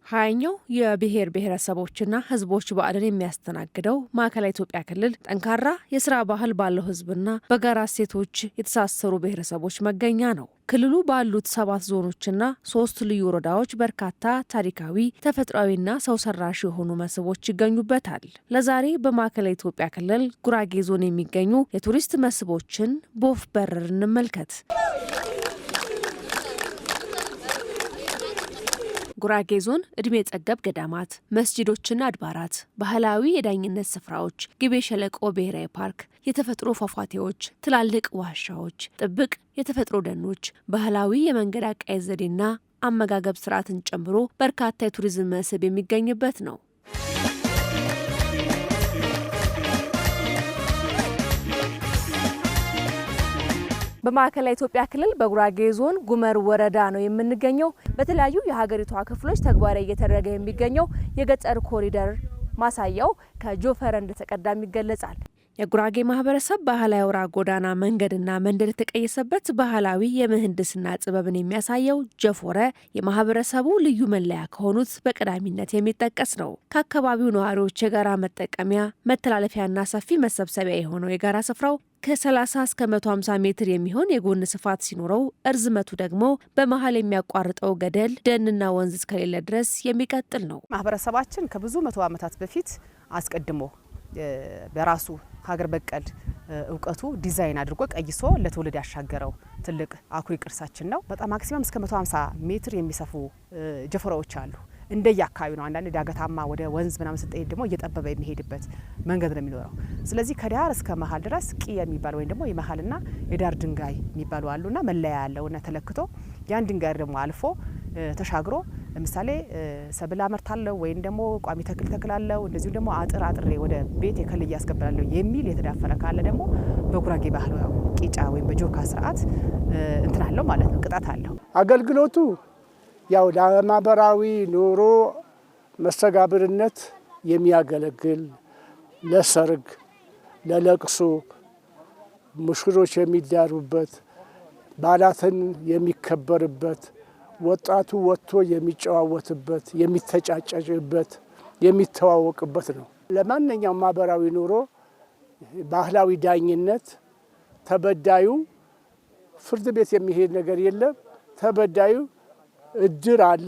ሀያኛው የብሔር ብሔረሰቦችና ህዝቦች በዓልን የሚያስተናግደው ማዕከላዊ ኢትዮጵያ ክልል ጠንካራ የስራ ባህል ባለው ህዝብና በጋራ እሴቶች የተሳሰሩ ብሔረሰቦች መገኛ ነው። ክልሉ ባሉት 7 ዞኖችና 3 ልዩ ወረዳዎች በርካታ ታሪካዊ፣ ተፈጥሯዊና ሰው ሰራሽ የሆኑ መስህቦች ይገኙበታል። ለዛሬ በማዕከላዊ ኢትዮጵያ ክልል ጉራጌ ዞን የሚገኙ የቱሪስት መስህቦችን በወፍ በረር እንመልከት። ጉራጌ ዞን እድሜ ጠገብ ገዳማት፣ መስጂዶችና አድባራት፣ ባህላዊ የዳኝነት ስፍራዎች፣ ግቤ ሸለቆ ብሔራዊ ፓርክ፣ የተፈጥሮ ፏፏቴዎች፣ ትላልቅ ዋሻዎች፣ ጥብቅ የተፈጥሮ ደኖች፣ ባህላዊ የመንገድ አቃይር ዘዴና አመጋገብ ስርዓትን ጨምሮ በርካታ የቱሪዝም መስህብ የሚገኝበት ነው። በማዕከላዊ ኢትዮጵያ ክልል በጉራጌ ዞን ጉመር ወረዳ ነው የምንገኘው። በተለያዩ የሀገሪቷ ክፍሎች ተግባራዊ እየተደረገ የሚገኘው የገጠር ኮሪደር ማሳያው ከጆፈረ እንደተቀዳም ይገለጻል። የጉራጌ ማህበረሰብ ባህላዊ አውራ ጎዳና መንገድና መንደር የተቀየሰበት ባህላዊ የምህንድስና ጥበብን የሚያሳየው ጀፎረ የማህበረሰቡ ልዩ መለያ ከሆኑት በቀዳሚነት የሚጠቀስ ነው። ከአካባቢው ነዋሪዎች የጋራ መጠቀሚያ መተላለፊያና ሰፊ መሰብሰቢያ የሆነው የጋራ ስፍራው ከ30 እስከ 150 ሜትር የሚሆን የጎን ስፋት ሲኖረው እርዝመቱ ደግሞ በመሀል የሚያቋርጠው ገደል ደንና ወንዝ እስከሌለ ድረስ የሚቀጥል ነው። ማህበረሰባችን ከብዙ መቶ ዓመታት በፊት አስቀድሞ በራሱ ሀገር በቀል እውቀቱ ዲዛይን አድርጎ ቀይሶ ለትውልድ ያሻገረው ትልቅ አኩሪ ቅርሳችን ነው። በጣም ማክሲመም እስከ 150 ሜትር የሚሰፉ ጀፎራዎች አሉ። እንደየ አካባቢ ነው። አንዳንድ ዳገታማ ወደ ወንዝ ምናምን ስትሄድ ደግሞ እየጠበበ የሚሄድበት መንገድ ነው የሚኖረው። ስለዚህ ከዳር እስከ መሀል ድረስ ቂ የሚባል ወይም ደግሞ የመሀልና የዳር ድንጋይ የሚባሉ አሉና መለያ ያለውና ተለክቶ ያን ድንጋይ ደግሞ አልፎ ተሻግሮ ለምሳሌ ሰብል አመርታለሁ ወይም ደግሞ ቋሚ ተክል ተክላለሁ እንደዚሁ ደግሞ አጥሬ ወደ ቤት የከልያ ያስገባለሁ የሚል የተዳፈረ ካለ ደግሞ በጉራጌ ባህል ቂጫ ወይም በጆካ ስርዓት እንትን አለው ማለት ነው፣ ቅጣት አለው። አገልግሎቱ ያው ለማህበራዊ ኑሮ መስተጋብርነት የሚያገለግል ለሰርግ፣ ለለቅሶ፣ ሙሽሮች የሚዳሩበት፣ በዓላትን የሚከበርበት፣ ወጣቱ ወጥቶ የሚጨዋወትበት፣ የሚተጫጨጭበት፣ የሚተዋወቅበት ነው። ለማንኛውም ማህበራዊ ኑሮ ባህላዊ ዳኝነት ተበዳዩ ፍርድ ቤት የሚሄድ ነገር የለም። ተበዳዩ እድር አለ።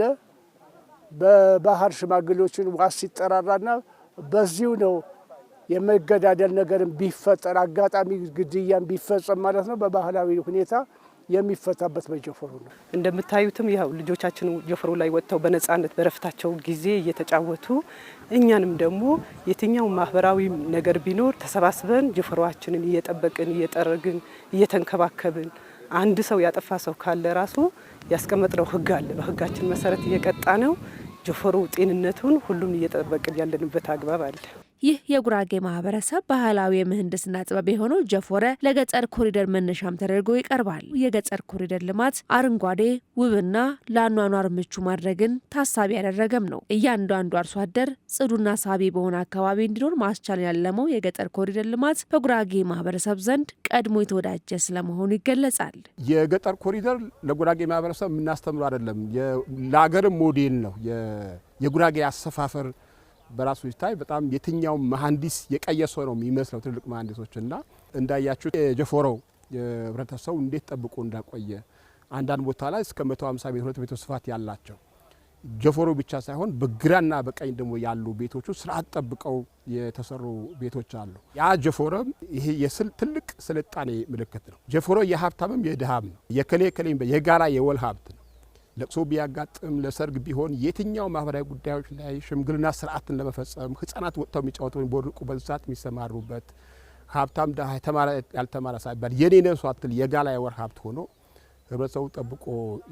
በባህር ሽማግሌዎችን ዋስ ሲጠራራና በዚሁ ነው የመገዳደል ነገርን ቢፈጠር አጋጣሚ ግድያን ቢፈጸም ማለት ነው በባህላዊ ሁኔታ የሚፈታበት በጀፈሩ ነው። እንደምታዩትም ያው ልጆቻችን ጀፈሩ ላይ ወጥተው በነጻነት በረፍታቸው ጊዜ እየተጫወቱ እኛንም ደግሞ የትኛው ማህበራዊ ነገር ቢኖር ተሰባስበን ጀፈሯችንን እየጠበቅን እየጠረግን እየተንከባከብን አንድ ሰው ያጠፋ ሰው ካለ ራሱ ያስቀመጥነው ህግ አለ። በህጋችን መሰረት እየቀጣ ነው ጀፈሩ ጤንነቱን ሁሉም እየጠበቅን ያለንበት አግባብ አለ። ይህ የጉራጌ ማህበረሰብ ባህላዊ የምህንድስና ጥበብ የሆነው ጀፎረ ለገጠር ኮሪደር መነሻም ተደርጎ ይቀርባል። የገጠር ኮሪደር ልማት አረንጓዴ፣ ውብና ለአኗኗር ምቹ ማድረግን ታሳቢ ያደረገም ነው። እያንዳንዱ አርሶ አደር ጽዱና ሳቢ በሆነ አካባቢ እንዲኖር ማስቻል ያለመው የገጠር ኮሪደር ልማት በጉራጌ ማህበረሰብ ዘንድ ቀድሞ የተወዳጀ ስለመሆኑ ይገለጻል። የገጠር ኮሪደር ለጉራጌ ማህበረሰብ የምናስተምሩ አይደለም፣ ለሀገርም ሞዴል ነው። የጉራጌ አሰፋፈር በራሱ ይታይ በጣም የትኛው መሐንዲስ የቀየሰው ነው የሚመስለው። ትልቅ መሐንዲሶችና እንዳያችሁ የጀፎረው የህብረተሰቡ እንዴት ጠብቆ እንዳቆየ አንዳንድ ቦታ ላይ እስከ 150 ሜትር ስፋት ያላቸው ጀፎሮ ብቻ ሳይሆን በግራና በቀኝ ደግሞ ያሉ ቤቶቹ ስርዓት ጠብቀው የተሰሩ ቤቶች አሉ። ያ ጀፎሮም ይሄ ትልቅ ስልጣኔ ምልክት ነው። ጀፎሮ የሀብታምም የድሃም ነው። የከሌም የጋራ የወል ሀብት ነው። ለቅሶ ቢያጋጥም ለሰርግ ቢሆን የትኛው ማህበራዊ ጉዳዮች ላይ ሽምግልና ስርዓትን ለመፈጸም ህፃናት ወጥተው የሚጫወቱ ቦርቁ በዛት የሚሰማሩበት ሀብታም ድሃ የተማረ ያልተማረ ሳይባል የኔ ነው ሳትል የጋላ የወር ሀብት ሆኖ ህብረተሰቡ ጠብቆ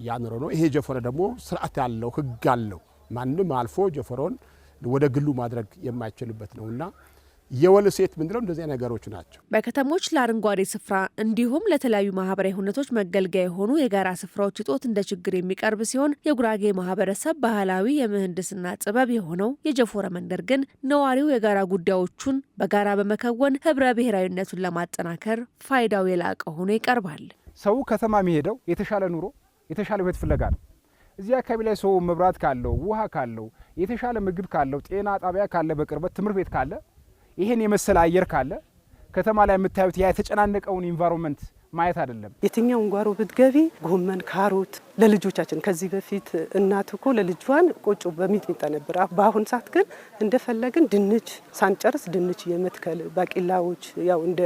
ያኖረው ነው። ይሄ ጀፎረ ደግሞ ስርዓት ያለው ህግ አለው። ማንም አልፎ ጀፎሮን ወደ ግሉ ማድረግ የማይችልበት ነውና የወል ሴት ምንድነው እንደዚህ ነገሮች ናቸው። በከተሞች ለአረንጓዴ ስፍራ እንዲሁም ለተለያዩ ማህበራዊ ሁነቶች መገልገያ የሆኑ የጋራ ስፍራዎች እጦት እንደ ችግር የሚቀርብ ሲሆን የጉራጌ ማህበረሰብ ባህላዊ የምህንድስና ጥበብ የሆነው የጀፎረ መንደር ግን ነዋሪው የጋራ ጉዳዮቹን በጋራ በመከወን ህብረ ብሔራዊነቱን ለማጠናከር ፋይዳው የላቀ ሆኖ ይቀርባል። ሰው ከተማ የሚሄደው የተሻለ ኑሮ የተሻለ ህይወት ፍለጋ ነው። እዚህ አካባቢ ላይ ሰው መብራት ካለው ውሃ ካለው የተሻለ ምግብ ካለው ጤና ጣቢያ ካለ በቅርበት ትምህርት ቤት ካለ ይሄን የመሰለ አየር ካለ ከተማ ላይ የምታዩት ያ የተጨናነቀውን ኢንቫይሮንመንት ማየት አይደለም። የትኛውን ጓሮ ብትገቢ ጎመን፣ ካሮት ለልጆቻችን ከዚህ በፊት እናት እኮ ለልጇን ቆጮ በሚጥሚጣ ነበር። በአሁን ሰዓት ግን እንደፈለግን ድንች ሳንጨርስ ድንች የመትከል ባቂላዎች ያው እንደ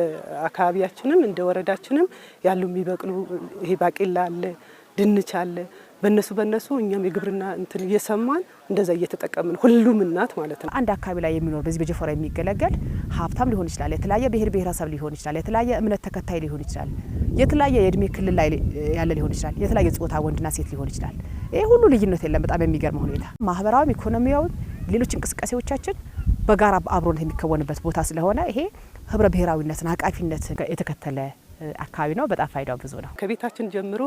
አካባቢያችንም እንደ ወረዳችንም ያሉ የሚበቅሉ ይሄ ባቂላ አለ፣ ድንች አለ። በነሱ እኛም የግብርና እንትን እየሰማን እንደዛ እየተጠቀምን ሁሉም እናት ማለት ነው። አንድ አካባቢ ላይ የሚኖር በዚህ በጀፎራ የሚገለገል ሀብታም ሊሆን ይችላል፣ የተለያየ ብሔር ብሔረሰብ ሊሆን ይችላል፣ የተለያየ እምነት ተከታይ ሊሆን ይችላል፣ የተለያየ የእድሜ ክልል ላይ ያለ ሊሆን ይችላል፣ የተለያየ ጾታ ወንድና ሴት ሊሆን ይችላል። ይሄ ሁሉ ልዩነት የለም። በጣም የሚገርም ሁኔታ ማህበራዊ፣ ኢኮኖሚያዊ፣ ሌሎች እንቅስቃሴዎቻችን በጋራ አብሮነት የሚከወንበት ቦታ ስለሆነ ይሄ ህብረ ብሔራዊነትን አቃፊነት የተከተለ አካባቢ ነው። በጣም ፋይዳው ብዙ ነው። ከቤታችን ጀምሮ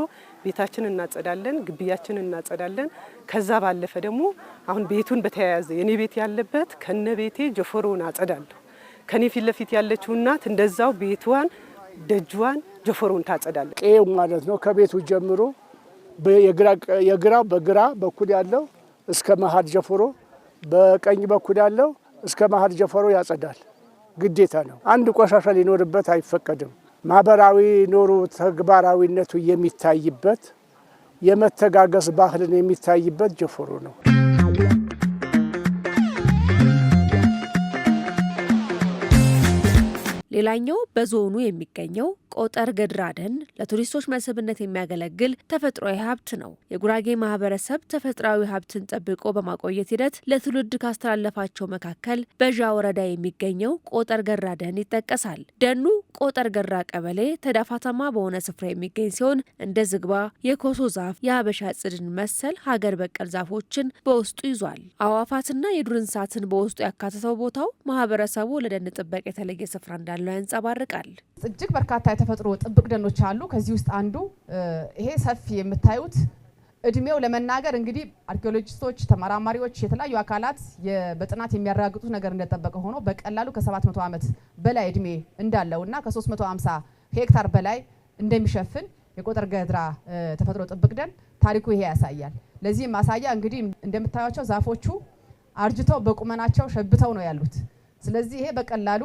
ቤታችን እናጸዳለን፣ ግቢያችን እናጸዳለን። ከዛ ባለፈ ደግሞ አሁን ቤቱን በተያያዘ የኔ ቤት ያለበት ከነ ቤቴ ጀፎሮን አጸዳለሁ። ከኔ ፊት ለፊት ያለችው እናት እንደዛው ቤቷን ደጇን ጀፎሮን ታጸዳለች። ቄው ማለት ነው። ከቤቱ ጀምሮ በግራ በኩል ያለው እስከ መሀል ጀፎሮ፣ በቀኝ በኩል ያለው እስከ መሀል ጀፎሮ ያጸዳል። ግዴታ ነው። አንድ ቆሻሻ ሊኖርበት አይፈቀድም። ማህበራዊ ኑሮ ተግባራዊነቱ የሚታይበት የመተጋገዝ ባህልን የሚታይበት ጀፎሮ ነው። ሌላኛው በዞኑ የሚገኘው ቆጠር ገድራ ደን ለቱሪስቶች መስህብነት የሚያገለግል ተፈጥሯዊ ሀብት ነው። የጉራጌ ማህበረሰብ ተፈጥሯዊ ሀብትን ጠብቆ በማቆየት ሂደት ለትውልድ ካስተላለፋቸው መካከል በዣ ወረዳ የሚገኘው ቆጠር ገድራ ደን ይጠቀሳል። ደኑ ቆጠር ገድራ ቀበሌ ተዳፋታማ በሆነ ስፍራ የሚገኝ ሲሆን እንደ ዝግባ፣ የኮሶ ዛፍ፣ የሀበሻ ጽድን መሰል ሀገር በቀል ዛፎችን በውስጡ ይዟል። አዕዋፋትና የዱር እንስሳትን በውስጡ ያካተተው ቦታው ማህበረሰቡ ለደን ጥበቃ የተለየ ስፍራ እንዳለው ያንጸባርቃል። እጅግ በርካታ የተፈጥሮ ጥብቅ ደኖች አሉ። ከዚህ ውስጥ አንዱ ይሄ ሰፊ የምታዩት እድሜው ለመናገር እንግዲህ አርኪኦሎጂስቶች፣ ተመራማሪዎች፣ የተለያዩ አካላት በጥናት የሚያረጋግጡት ነገር እንደተጠበቀ ሆኖ በቀላሉ ከ700 ዓመት በላይ እድሜ እንዳለውና ከ350 ሄክታር በላይ እንደሚሸፍን የቆጠር ገድራ ተፈጥሮ ጥብቅ ደን ታሪኩ ይሄ ያሳያል። ለዚህ ማሳያ እንግዲህ እንደምታዩቸው ዛፎቹ አርጅተው በቁመናቸው ሸብተው ነው ያሉት። ስለዚህ ይሄ በቀላሉ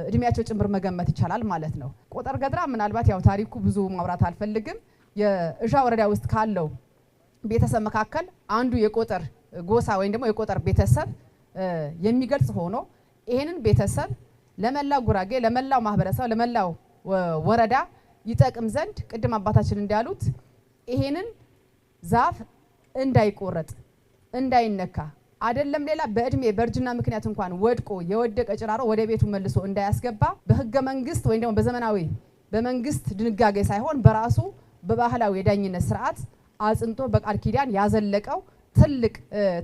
እድሜያቸው ጭምር መገመት ይቻላል ማለት ነው። ቆጠር ገድራ ምናልባት ያው ታሪኩ ብዙ ማውራት አልፈልግም። የእዣ ወረዳ ውስጥ ካለው ቤተሰብ መካከል አንዱ የቆጠር ጎሳ ወይም ደግሞ የቆጠር ቤተሰብ የሚገልጽ ሆኖ ይሄንን ቤተሰብ ለመላው ጉራጌ፣ ለመላው ማህበረሰብ፣ ለመላው ወረዳ ይጠቅም ዘንድ ቅድም አባታችን እንዳሉት ይሄንን ዛፍ እንዳይቆረጥ እንዳይነካ አይደለም ሌላ በእድሜ በእርጅና ምክንያት እንኳን ወድቆ የወደቀ ጭራሮ ወደ ቤቱ መልሶ እንዳያስገባ በህገ መንግስት ወይም ደግሞ በዘመናዊ በመንግስት ድንጋጌ ሳይሆን በራሱ በባህላዊ የዳኝነት ስርዓት አጽንቶ በቃል ኪዳን ያዘለቀው ትልቅ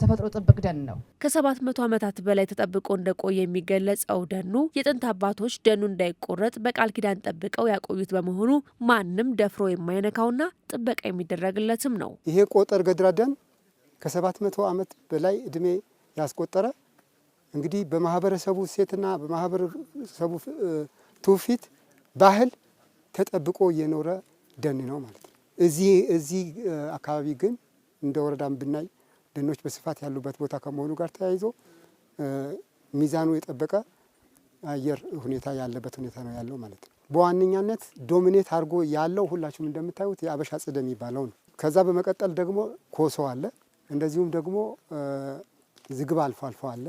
ተፈጥሮ ጥብቅ ደን ነው። ከ700 ዓመታት በላይ ተጠብቆ እንደቆየ የሚገለጸው ደኑ የጥንት አባቶች ደኑ እንዳይቆረጥ በቃል ኪዳን ጠብቀው ያቆዩት በመሆኑ ማንም ደፍሮ የማይነካውና ጥበቃ የሚደረግለትም ነው። ይሄ ቆጠር ገድራ ደን ከ700 ዓመት በላይ እድሜ ያስቆጠረ እንግዲህ በማህበረሰቡ ሴትና በማህበረሰቡ ትውፊት ባህል ተጠብቆ የኖረ ደን ነው ማለት ነው። እዚህ አካባቢ ግን እንደ ወረዳም ብናይ ደኖች በስፋት ያሉበት ቦታ ከመሆኑ ጋር ተያይዞ ሚዛኑ የጠበቀ አየር ሁኔታ ያለበት ሁኔታ ነው ያለው ማለት ነው። በዋነኛነት ዶሚኔት አድርጎ ያለው ሁላችሁም እንደምታዩት የሀበሻ ጽድ የሚባለው ነው። ከዛ በመቀጠል ደግሞ ኮሶ አለ። እንደዚሁም ደግሞ ዝግባ አልፎ አልፎ አለ፣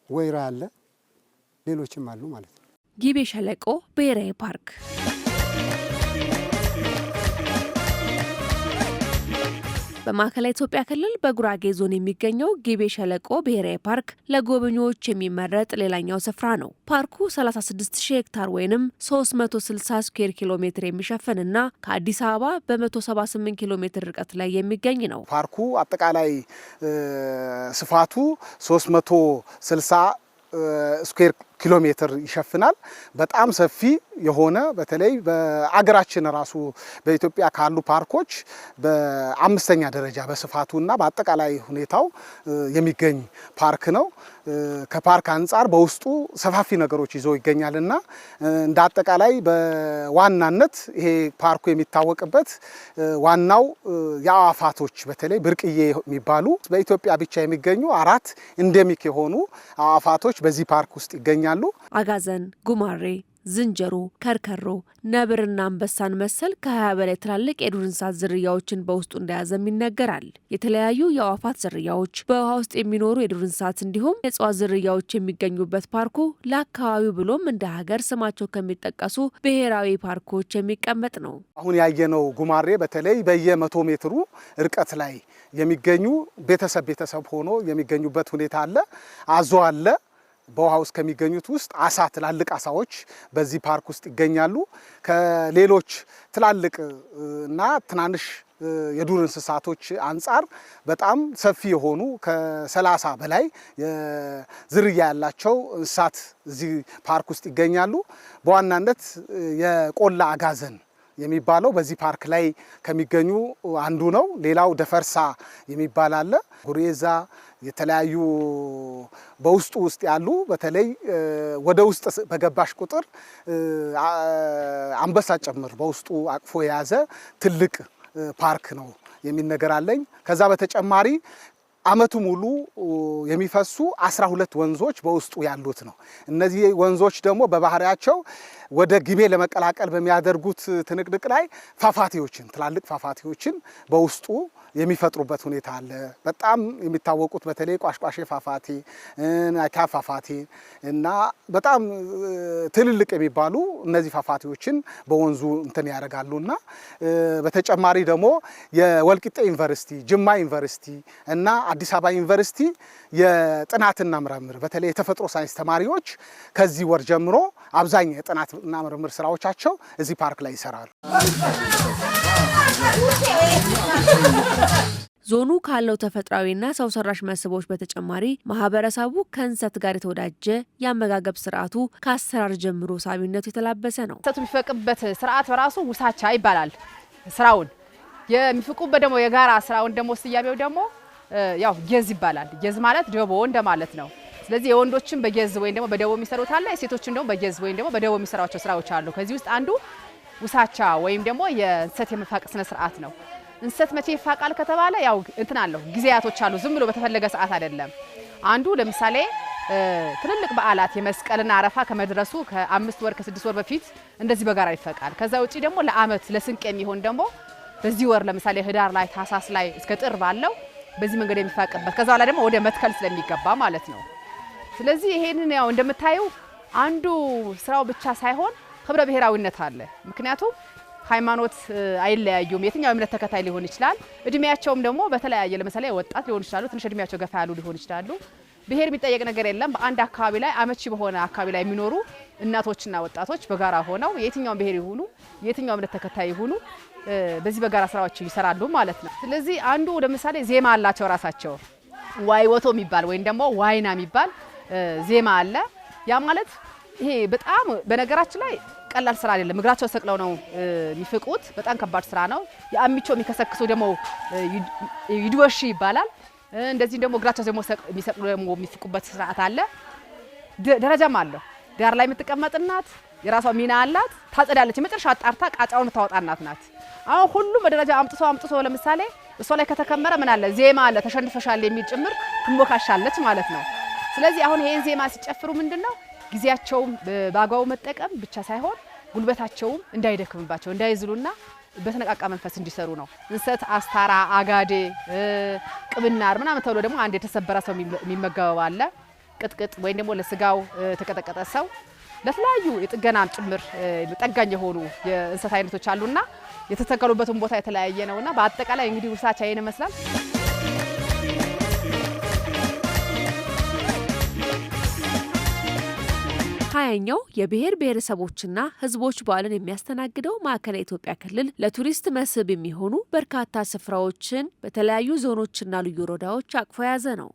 ወይራ አለ፣ ሌሎችም አሉ ማለት ነው። ጊቤ ሸለቆ ብሔራዊ ፓርክ በማዕከላዊ ኢትዮጵያ ክልል በጉራጌ ዞን የሚገኘው ጊቤ ሸለቆ ብሔራዊ ፓርክ ለጎብኚዎች የሚመረጥ ሌላኛው ስፍራ ነው። ፓርኩ 36000 ሄክታር ወይም 360 ስኩዌር ኪሎ ሜትር የሚሸፍንና ከአዲስ አበባ በ178 ኪሎ ሜትር ርቀት ላይ የሚገኝ ነው። ፓርኩ አጠቃላይ ስፋቱ 360 ስኩዌር ኪሎ ሜትር ይሸፍናል። በጣም ሰፊ የሆነ በተለይ በአገራችን ራሱ በኢትዮጵያ ካሉ ፓርኮች በአምስተኛ ደረጃ በስፋቱና በአጠቃላይ ሁኔታው የሚገኝ ፓርክ ነው። ከፓርክ አንጻር በውስጡ ሰፋፊ ነገሮች ይዞ ይገኛልና እንደ አጠቃላይ በዋናነት ይሄ ፓርኩ የሚታወቅበት ዋናው የአዕዋፋቶች በተለይ ብርቅዬ የሚባሉ በኢትዮጵያ ብቻ የሚገኙ 4 ኢንዴሚክ የሆኑ አዕዋፋቶች በዚህ ፓርክ ውስጥ ይገኛሉ። አጋዘን፣ ጉማሬ፣ ዝንጀሮ፣ ከርከሮ፣ ነብርና አንበሳን መሰል ከ20 በላይ ትላልቅ የዱር እንስሳት ዝርያዎችን በውስጡ እንደያዘም ይነገራል። የተለያዩ የአዕዋፋት ዝርያዎች፣ በውሃ ውስጥ የሚኖሩ የዱር እንስሳት እንዲሁም የእጽዋት ዝርያዎች የሚገኙበት ፓርኩ ለአካባቢው ብሎም እንደ ሀገር ስማቸው ከሚጠቀሱ ብሔራዊ ፓርኮች የሚቀመጥ ነው። አሁን ያየነው ጉማሬ በተለይ በየ100 ሜትሩ ርቀት ላይ የሚገኙ ቤተሰብ ሆኖ የሚገኙበት ሁኔታ አለ። አዞ አለ። በውሃ ውስጥ ከሚገኙት ውስጥ አሳ፣ ትላልቅ አሳዎች በዚህ ፓርክ ውስጥ ይገኛሉ። ከሌሎች ትላልቅ እና ትናንሽ የዱር እንስሳቶች አንጻር በጣም ሰፊ የሆኑ ከ30 በላይ ዝርያ ያላቸው እንስሳት እዚህ ፓርክ ውስጥ ይገኛሉ። በዋናነት የቆላ አጋዘን የሚባለው በዚህ ፓርክ ላይ ከሚገኙ አንዱ ነው። ሌላው ደፈርሳ የሚባል አለ። ጉሬዛ፣ የተለያዩ በውስጡ ያሉ በተለይ ወደ ውስጥ በገባሽ ቁጥር አንበሳ ጭምር በውስጡ አቅፎ የያዘ ትልቅ ፓርክ ነው የሚል ነገር አለኝ። ከዛ በተጨማሪ አመቱ ሙሉ የሚፈሱ 12 ወንዞች በውስጡ ያሉት ነው። እነዚህ ወንዞች ደግሞ በባህሪያቸው ወደ ግቤ ለመቀላቀል በሚያደርጉት ትንቅንቅ ላይ ፏፏቴዎችን፣ ትላልቅ ፏፏቴዎችን በውስጡ የሚፈጥሩበት ሁኔታ አለ። በጣም የሚታወቁት በተለይ ቋሽቋሼ ፏፏቴ፣ ናካ ፏፏቴ እና በጣም ትልልቅ የሚባሉ እነዚህ ፏፏቴዎችን በወንዙ እንትን ያደርጋሉና በተጨማሪ ደግሞ የወልቂጤ ዩኒቨርሲቲ፣ ጅማ ዩኒቨርሲቲ እና አዲስ አበባ ዩኒቨርሲቲ የጥናትና ምርምር በተለይ የተፈጥሮ ሳይንስ ተማሪዎች ከዚህ ወር ጀምሮ አብዛኛው የጥናትና ምርምር ስራዎቻቸው እዚህ ፓርክ ላይ ይሰራሉ። ዞኑ ካለው ተፈጥሯዊና ሰው ሰራሽ መስህቦች በተጨማሪ ማህበረሰቡ ከእንሰት ጋር የተወዳጀ የአመጋገብ ስርዓቱ ከአሰራር ጀምሮ ሳቢነቱ የተላበሰ ነው። እንሰቱ የሚፈቅበት ስርዓት በራሱ ውሳቻ ይባላል። ስራውን የሚፍቁበት ደግሞ የጋራ ስራውን ደግሞ ስያሜው ደግሞ ያው ጌዝ ይባላል። ጌዝ ማለት ደቦ እንደማለት ነው። ስለዚህ የወንዶችን በጌዝ ወይም ደግሞ በደቦ የሚሰሩት አለ፣ የሴቶችን ደግሞ በጌዝ ወይም ደግሞ በደቦ የሚሰራቸው ስራዎች አሉ። ከዚህ ውስጥ አንዱ ውሳቻ ወይም ደግሞ የእንሰት የመፋቅ ስነ ስርዓት ነው። እንሰት መቼ ይፋቃል ከተባለ ያው እንትን አለው ጊዜያቶች አሉ። ዝም ብሎ በተፈለገ ሰዓት አይደለም። አንዱ ለምሳሌ ትልልቅ በዓላት የመስቀልና አረፋ ከመድረሱ ከ5 ወር ከ6 ወር በፊት እንደዚህ በጋራ ይፈቃል። ከዛ ውጪ ደግሞ ለአመት ለስንቅ የሚሆን ደግሞ በዚህ ወር ለምሳሌ ህዳር ላይ ታሳስ ላይ እስከ ጥር ባለው በዚህ መንገድ የሚፋቅበት ከዛ በኋላ ደግሞ ወደ መትከል ስለሚገባ ማለት ነው። ስለዚህ ይሄንን ያው እንደምታዩ አንዱ ስራው ብቻ ሳይሆን ህብረ ብሔራዊነት አለ። ምክንያቱም ሃይማኖት አይለያዩም። የትኛው እምነት ተከታይ ሊሆን ይችላል። እድሜያቸውም ደግሞ በተለያየ ለምሳሌ ወጣት ሊሆን ይችላሉ፣ ትንሽ እድሜያቸው ገፋ ያሉ ሊሆን ይችላሉ። ብሔር የሚጠየቅ ነገር የለም። በአንድ አካባቢ ላይ አመቺ በሆነ አካባቢ ላይ የሚኖሩ እናቶችና ወጣቶች በጋራ ሆነው የትኛው ብሔር ይሁኑ የትኛው እምነት ተከታይ ይሁኑ በዚህ በጋራ ስራዎች ይሰራሉ ማለት ነው። ስለዚህ አንዱ ለምሳሌ ዜማ አላቸው ራሳቸው ዋይወቶ የሚባል ወይም ደግሞ ዋይና የሚባል ዜማ አለ። ያ ማለት ይሄ በጣም በነገራችን ላይ ቀላል ስራ አይደለም። እግራቸው ሰቅለው ነው የሚፍቁት። በጣም ከባድ ስራ ነው። የአሚቾ የሚከሰክሱ ደግሞ ይድወሺ ይባላል። እንደዚህ ደግሞ እግራቸው ደግሞ የሚሰቅሉ ደግሞ የሚፍቁበት ስርዓት አለ። ደረጃም አለው። ዳር ላይ የምትቀመጥ እናት የራሷ ሚና አላት። ታጸዳለች። የመጨረሻ አጣርታ ቃጫውን ታወጣ እናት ናት። አሁን ሁሉም በደረጃ አምጥቶ ለምሳሌ እሷ ላይ ከተከመረ ምን አለ ዜማ አለ ተሸንፈሻል የሚል ጭምር ትሞካሻለች ማለት ነው። ስለዚህ አሁን ይሄን ዜማ ሲጨፍሩ ምንድነው ጊዜያቸውም በአግባቡ መጠቀም ብቻ ሳይሆን ጉልበታቸውም እንዳይደክምባቸው እንዳይዝሉና በተነቃቃ መንፈስ እንዲሰሩ ነው። እንሰት፣ አስታራ፣ አጋዴ፣ ቅብናር ምናምን ተብሎ ደግሞ አንድ የተሰበረ ሰው የሚመገበው አለ። ቅጥቅጥ ወይም ደግሞ ለስጋው ተቀጠቀጠ ሰው ለተለያዩ የጥገና ጭምር ጠጋኝ የሆኑ የእንሰት አይነቶች አሉና የተተከሉበትን ቦታ የተለያየ ነውና በአጠቃላይ እንግዲህ ውሳቻ ይሄን ይመስላል። ሀያኛው የብሔር ብሔረሰቦችና ሕዝቦች በዓልን የሚያስተናግደው ማዕከላዊ ኢትዮጵያ ክልል ለቱሪስት መስህብ የሚሆኑ በርካታ ስፍራዎችን በተለያዩ ዞኖችና ልዩ ወረዳዎች አቅፎ የያዘ ነው።